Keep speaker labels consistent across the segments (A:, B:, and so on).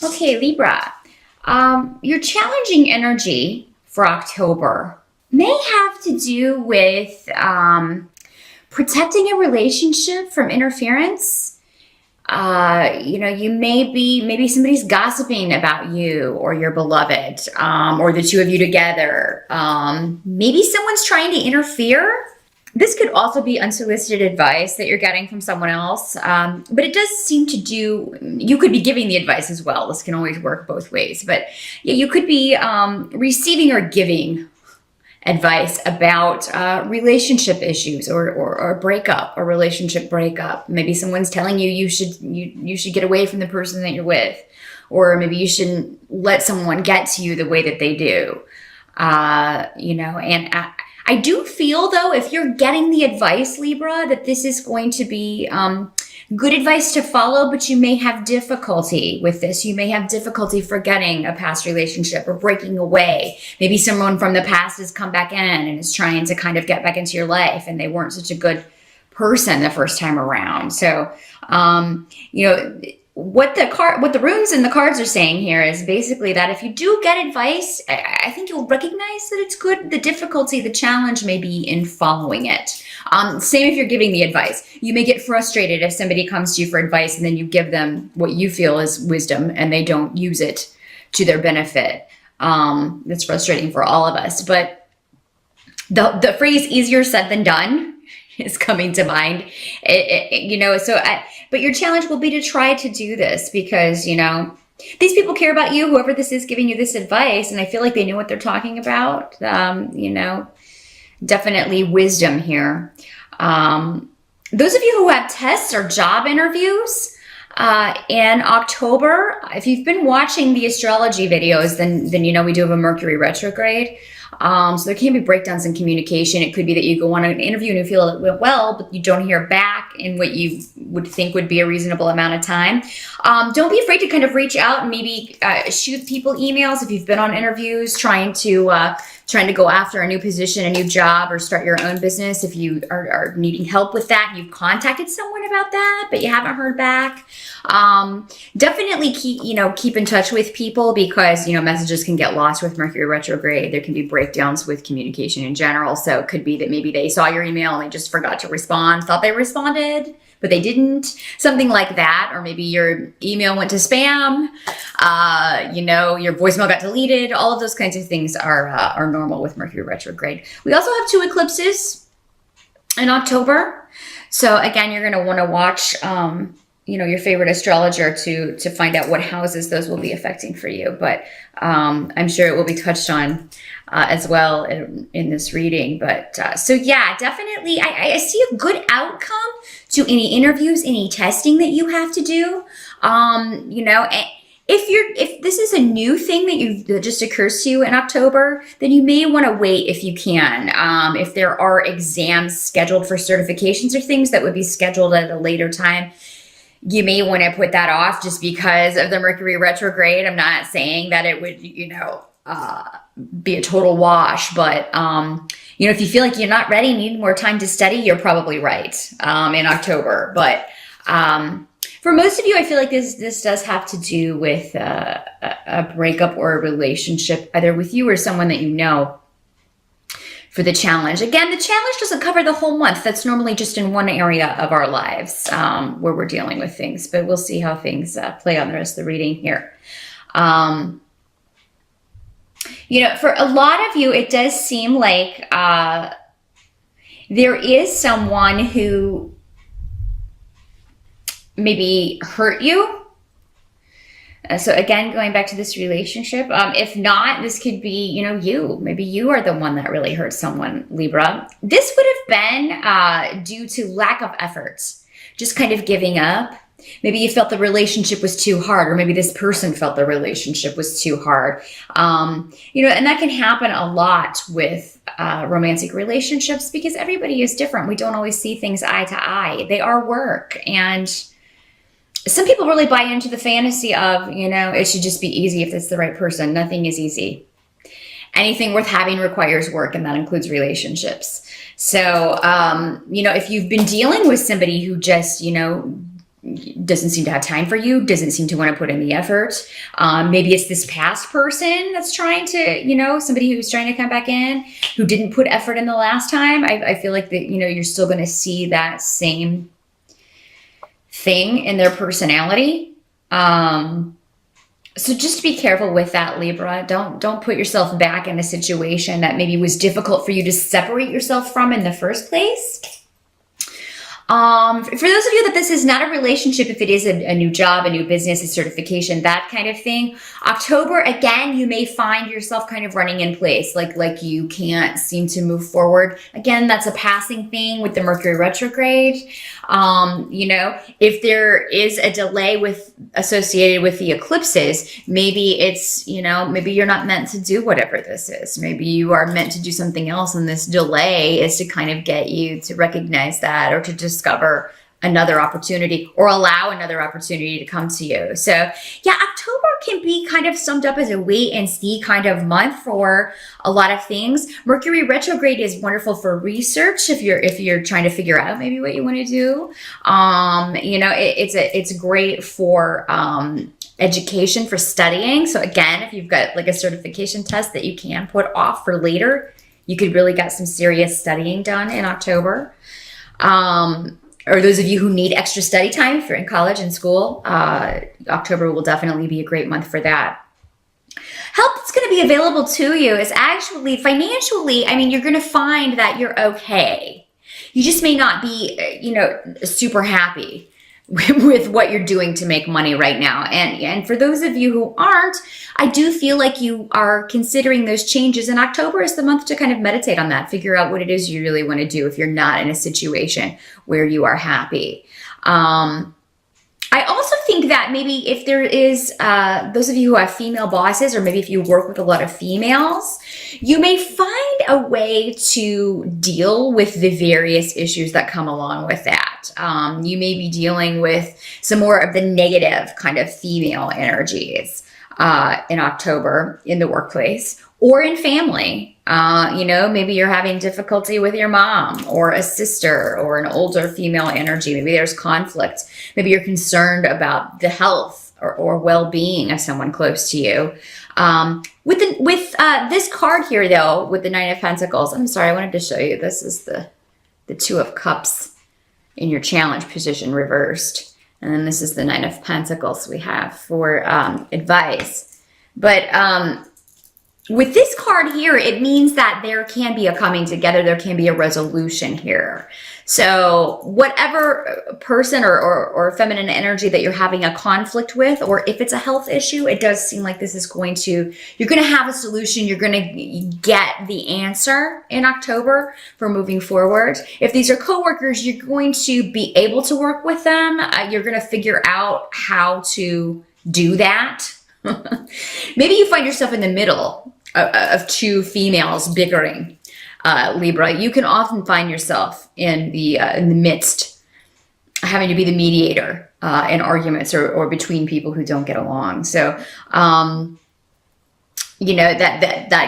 A: Okay, Libra. Your challenging energy for October may have to do with protecting a relationship from interference. You maybe somebody's gossiping about you or your beloved, or the two of you together. Maybe someone's trying to interfere. This could also be unsolicited advice that you're getting from someone else. But it does seem to you could be giving the advice as well. This can always work both ways. But yeah, you could be receiving or giving advice about relationship issues or breakup or relationship breakup. Maybe someone's telling you you should get away from the person that you're with, or maybe you shouldn't let someone get to you the way that they do. I do feel, though, if you're getting the advice, Libra, that this is going to be good advice to follow, but you may have difficulty with this. You may have difficulty forgetting a past relationship or breaking away. Maybe someone from the past has come back in and is trying to kind of get back into your life, and they weren't such a good person the first time around. So, what the runes and the cards are saying here is basically that if you do get advice, I think you'll recognize that it's good. The difficulty, the challenge may be in following it. Same if you're giving the advice. You may get frustrated if somebody comes to you for advice and then you give them what you feel is wisdom and they don't use it to their benefit. That's frustrating for all of us. But the phrase "easier said than done" is coming to mind. But your challenge will be to try to do this because, these people care about you, whoever this is giving you this advice, and I feel like they know what they're talking about. Definitely wisdom here. Those of you who have tests or job interviews in October, if you've been watching the astrology videos, then we do have a Mercury retrograde. So there can be breakdowns in communication. It could be that you go on an interview and you feel it went well, but you don't hear back in what you would think would be a reasonable amount of time. Don't be afraid to kind of reach out and maybe shoot people emails if you've been on interviews trying to go after a new position, a new job, or start your own business. If you are needing help with that, you've contacted someone about that, but you haven't heard back. Definitely keep in touch with people because, messages can get lost with Mercury retrograde. There can be breakdowns with communication in general. So it could be that maybe they saw your email and they just forgot to respond, thought they responded, but they didn't, something like that. Or maybe your email went to spam, your voicemail got deleted. All of those kinds of things are normal with Mercury retrograde. We also have 2 eclipses in October. So again, you're going to want to watch, your favorite astrologer to find out what houses those will be affecting for you. But I'm sure it will be touched on as well in this reading. But definitely, I see a good outcome to any interviews, any testing that you have to do. If this is a new thing that just occurs to you in October, then you may want to wait if you can. If there are exams scheduled for certifications or things that would be scheduled at a later time, you may want to put that off just because of the Mercury retrograde. I'm not saying that it would, be a total wash, but, if you feel like you're not ready, need more time to study, you're probably right, in October. But, for most of you, I feel like this does have to do with a breakup or a relationship, either with you or someone that you know, for the challenge. Again, the challenge doesn't cover the whole month. That's normally just in one area of our lives where we're dealing with things. But we'll see how things play out in the rest of the reading here. For a lot of you, it does seem like there is someone who maybe hurt you. So again, going back to this relationship, if not, this could be, you. Maybe you are the one that really hurt someone, Libra. This would have been due to lack of efforts, just kind of giving up. Maybe you felt the relationship was too hard, or maybe this person felt the relationship was too hard. And that can happen a lot with romantic relationships because everybody is different. We don't always see things eye to eye. They are work. And some people really buy into the fantasy of, it should just be easy if it's the right person. Nothing is easy. Anything worth having requires work, and that includes relationships. So, if you've been dealing with somebody who just, doesn't seem to have time for you, doesn't seem to want to put in the effort. Maybe it's this past person that's trying to, somebody who's trying to come back in, who didn't put effort in the last time. I feel like that, you're still going to see that same thing in their personality. So just be careful with that, Libra. Don't put yourself back in a situation that maybe was difficult for you to separate yourself from in the first place. For those of you that this is not a relationship, if it is a new job, a new business, a certification, that kind of thing, October, again, you may find yourself kind of running in place, like you can't seem to move forward. Again, that's a passing thing with the Mercury retrograde. If there is a delay associated with the eclipses, maybe it's, maybe you're not meant to do whatever this is. Maybe you are meant to do something else, and this delay is to kind of get you to recognize that, or to discover another opportunity, or allow another opportunity to come to you. So yeah, October can be kind of summed up as a wait and see kind of month for a lot of things. Mercury retrograde is wonderful for research if you're trying to figure out maybe what you want to do. It's great for education, for studying. So again, if you've got like a certification test that you can put off for later, you could really get some serious studying done in October. Or those of you who need extra study time, if you're in college and school, October will definitely be a great month for that. Help that's going to be available to you is actually financially, you're going to find that you're okay. You just may not be, super happy with what you're doing to make money right now. And for those of you who aren't, I do feel like you are considering those changes, and October is the month to kind of meditate on that, figure out what it is you really want to do if you're not in a situation where you are happy. I also think that maybe if there is, those of you who have female bosses, or maybe if you work with a lot of females, you may find a way to deal with the various issues that come along with that. You may be dealing with some more of the negative kind of female energies in October in the workplace or in family. Maybe you're having difficulty with your mom or a sister or an older female energy. Maybe there's conflict. Maybe you're concerned about the health or well-being of someone close to you. With this card here, though, with the Nine of Pentacles, I'm sorry, I wanted to show you. This is the Two of Cups in your challenge position reversed. And then this is the Nine of Pentacles we have for advice. But with this card here, it means that there can be a coming together. There can be a resolution here. So whatever person or feminine energy that you're having a conflict with, or if it's a health issue, it does seem like this is you're going to have a solution. You're going to get the answer in October for moving forward. If these are coworkers, you're going to be able to work with them. You're going to figure out how to do that. Maybe you find yourself in the middle of two females bickering, Libra. You can often find yourself in the midst, having to be the mediator in arguments or between people who don't get along. So, that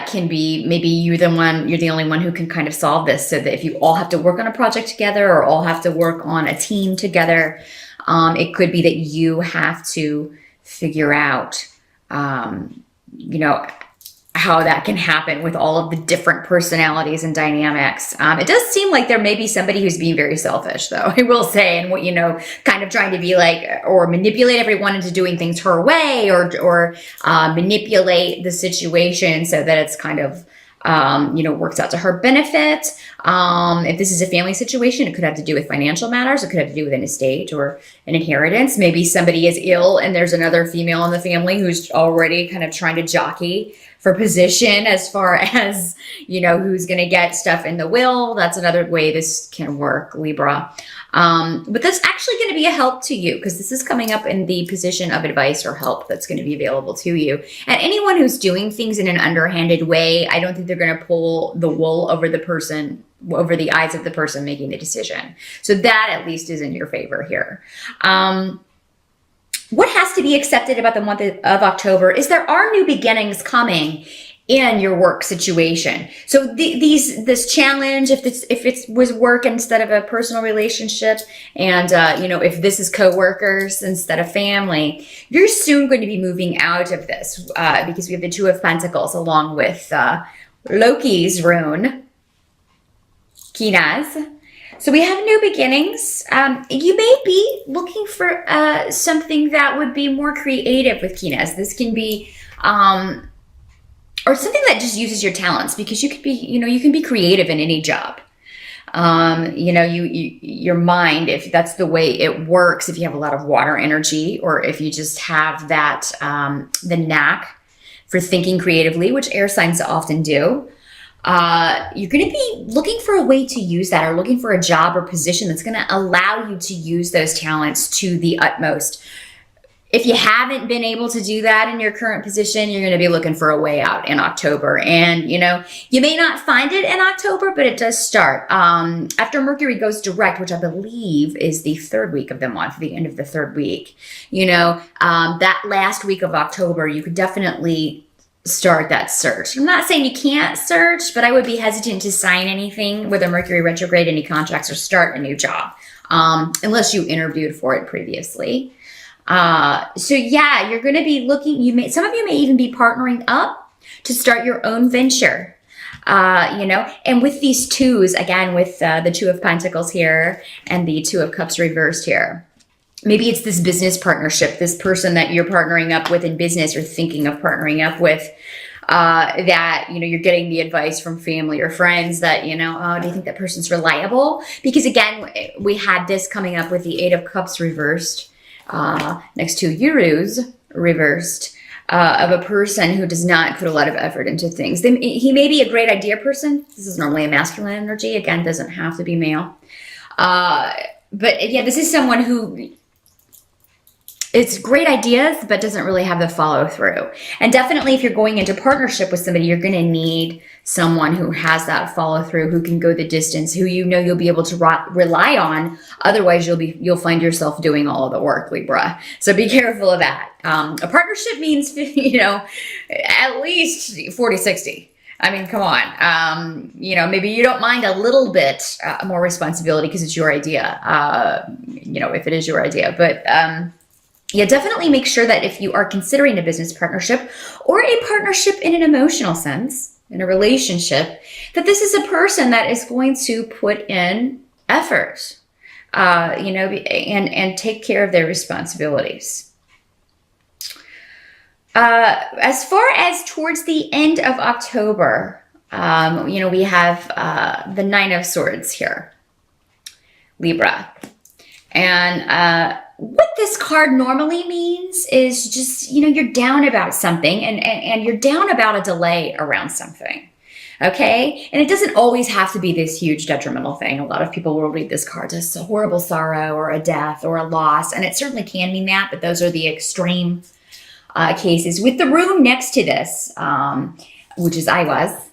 A: can be, maybe you're the only one who can kind of solve this, so that if you all have to work on a project together or all have to work on a team together, it could be that you have to figure out, how that can happen with all of the different personalities and dynamics. It does seem like there may be somebody who's being very selfish, though, I will say, and kind of trying to be like, or manipulate everyone into doing things her way, or manipulate the situation so that it's kind of, works out to her benefit. If this is a family situation, it could have to do with financial matters. It could have to do with an estate or an inheritance. Maybe somebody is ill and there's another female in the family who's already kind of trying to jockey for position as far as, who's going to get stuff in the will. That's another way this can work, Libra. But that's actually going to be a help to you, because this is coming up in the position of advice or help that's going to be available to you. And anyone who's doing things in an underhanded way, I don't think they're going to pull the wool over the eyes of the person making the decision. So that at least is in your favor here. What has to be accepted about the month of October is there are new beginnings coming, in your work situation. So this challenge, if it was work instead of a personal relationship, and you know, if this is coworkers instead of family, you're soon going to be moving out of this because we have the Two of Pentacles along with Loki's rune, Kinas. So we have new beginnings. You may be looking for something that would be more creative with Kinas. This can be or something that just uses your talents, because you could be, you know, you can be creative in any job. You know, your mind, if that's the way it works, if you have a lot of water energy, or if you just have that, the knack for thinking creatively, which air signs often do, you're going to be looking for a way to use that, or looking for a job or position that's going to allow you to use those talents to the utmost. If you haven't been able to do that in your current position, you're going to be looking for a way out in October. And, you know, you may not find it in October, but it does start. After Mercury goes direct, which I believe is the third week of the month, the end of the third week, you know, that last week of October, you could definitely start that search. I'm not saying you can't search, but I would be hesitant to sign anything with a Mercury retrograde, any contracts, or start a new job, unless you interviewed for it previously. So yeah, you're going to be looking, some of you may even be partnering up to start your own venture, you know, and with these twos, again, with the Two of Pentacles here and the Two of Cups reversed here. Maybe it's this business partnership, this person that you're partnering up with in business or thinking of partnering up with, that, you know, you're getting the advice from family or friends that, you know, oh, do you think that person's reliable? Because again, we had this coming up with the Eight of Cups reversed, next to Euros reversed, of a person who does not put a lot of effort into things. He may be a great idea person. This is normally a masculine energy. Again, doesn't have to be male. But yeah, this is someone who, it's great ideas, but doesn't really have the follow through. And definitely if you're going into partnership with somebody, you're going to need someone who has that follow through, who can go the distance, who you know you'll be able to rely on. Otherwise, you'll find yourself doing all of the work, Libra. So be careful of that. A partnership means, you know, at least 40-60. I mean, come on. You know, maybe you don't mind a little bit more responsibility because it's your idea, you know, if it is your idea. But yeah, definitely make sure that if you are considering a business partnership or a partnership in an emotional sense, in a relationship, that this is a person that is going to put in effort, you know, and take care of their responsibilities. As far as towards the end of October, you know, we have the Nine of Swords here, Libra. And what this card normally means is just, you know, you're down about something and you're down about a delay around something. Okay. And it doesn't always have to be this huge detrimental thing. A lot of people will read this card as a horrible sorrow or a death or a loss. And it certainly can mean that, but those are the extreme cases. With the rune next to this, which is I was,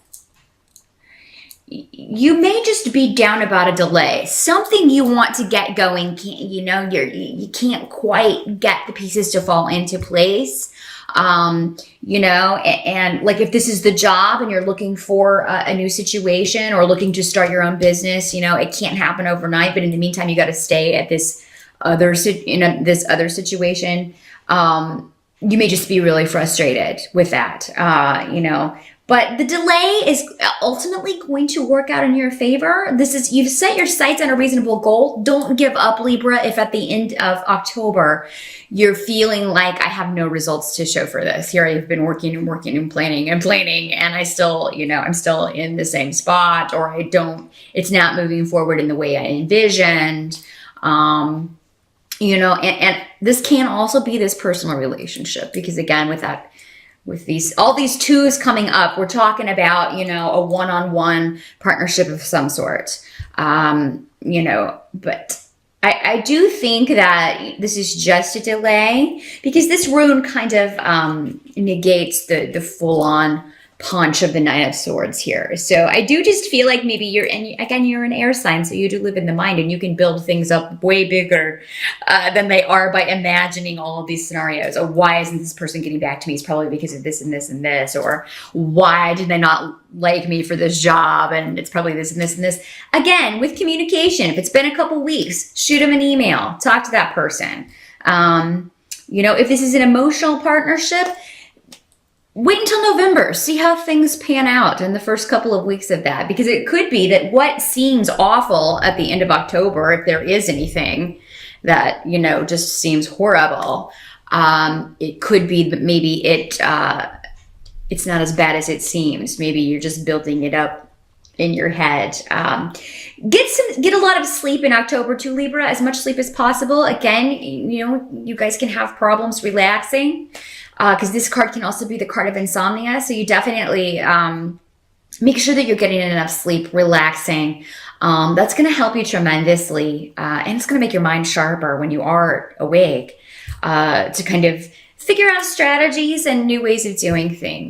A: you may just be down about a delay, something you want to get going. You know, you can't quite get the pieces to fall into place. You know, and like if this is the job and you're looking for a new situation or looking to start your own business, you know, it can't happen overnight. But in the meantime, you got to stay at this other situation. You may just be really frustrated with that, you know. But the delay is ultimately going to work out in your favor. You've set your sights on a reasonable goal. Don't give up, Libra, if at the end of October, you're feeling like I have no results to show for this. Here I've been working and working and planning, and I still, you know, I'm still in the same spot, or it's not moving forward in the way I envisioned. You know, and this can also be this personal relationship, because again, with all these twos coming up, we're talking about, you know, a one-on-one partnership of some sort, you know, but I do think that this is just a delay, because this rune kind of negates the full-on punch of the Nine of Swords here. So I do just feel like maybe you're an air sign, so you do live in the mind, and you can build things up way bigger than they are by imagining all of these scenarios. Or why isn't this person getting back to me? It's probably because of this and this and this. Or why did they not like me for this job? And it's probably this and this and this. Again, with communication, if it's been a couple weeks, shoot them an email, talk to that person. You know, if this is an emotional partnership, wait until November, see how things pan out in the first couple of weeks of that, because it could be that what seems awful at the end of October, if there is anything that, you know, just seems horrible, it could be that maybe it's not as bad as it seems. Maybe you're just building it up in your head. Get a lot of sleep in October too, Libra, as much sleep as possible. Again, you know, you guys can have problems relaxing, because this card can also be the card of insomnia. So you definitely make sure that you're getting enough sleep, relaxing. That's going to help you tremendously. And it's going to make your mind sharper when you are awake, to kind of figure out strategies and new ways of doing things.